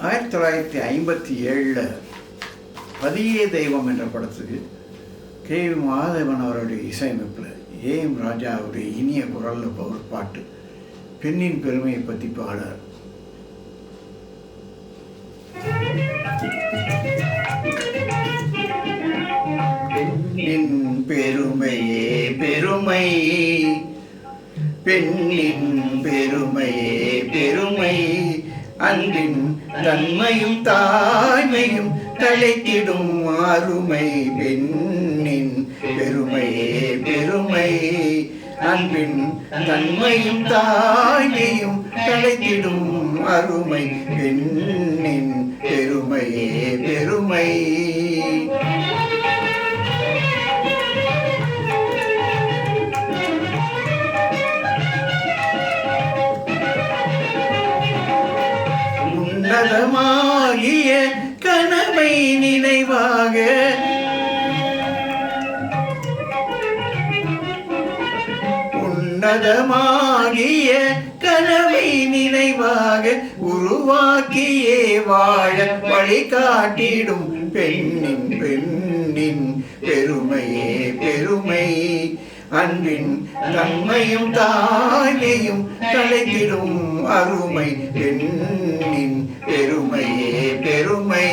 1957 பதியே தெய்வம் என்ற படத்துக்கு கே.வி. மகாதேவன் அவருடைய இசையமைப்பில் ஏ.எம். ராஜாவுடைய இனிய குரலில் ஒரு பாட்டு பெண்ணின் பெருமையை பற்றி பாடார். பெண்ணின் பெருமையே பெருமை, பெண்ணின் பெருமையே பெருமை, அன்பின் தன்மையும் தாய்மையும் தலைத்திடும் அருமை. பெண்ணின் பெருமையே பெருமை, அன்பின் தன்மையும் தாய்மையும் தலைத்திடும் அருமை. பெண்ணின் பெருமையே பெருமை. உன்னதமாகிய கனவை நினைவாக, உன்னதமாகிய கனவை நினைவாக உருவாக்கியே வாழ வழிகாட்டிடும் பெண்ணின் பெண்ணின் பெருமையே பெருமை, அன்பின் தன்மையும் தாய்மையும் தலைத்திடும் அருமை. பெண்ணின் பெருமையே பெருமை.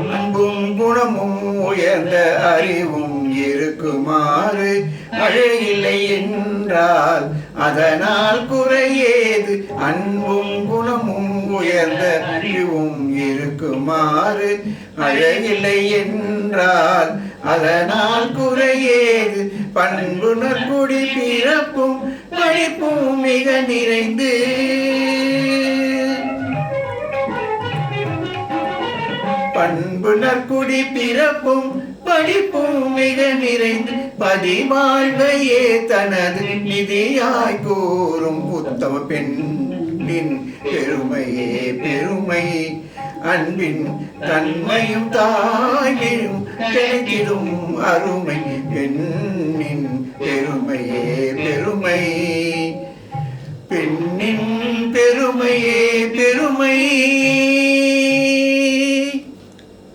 அன்பும் குணமும் உயர்ந்த அறிவும் இருக்குமாறு அழகில்லை என்றால் அதனால் குறையேது. அன்பும் குணமும் உயர்ந்த அறிவும் இருக்குமாறு அழகில்லை என்றால் அதனால் குறையேது. பண்புணர் குடி பிறப்பும் படிப்பும் மிக நிறைந்து, பண்புணர் குடி பிறப்பும் படிப்பும் மிக நிறைந்து பதிவாழ்வையே தனது நிதியாய் கூறும் உத்தம பெண்ணின் பெருமையே பெருமை, அன்பின் தன்மையும் தாய்மையும் கிடைத்திடும் அருமை.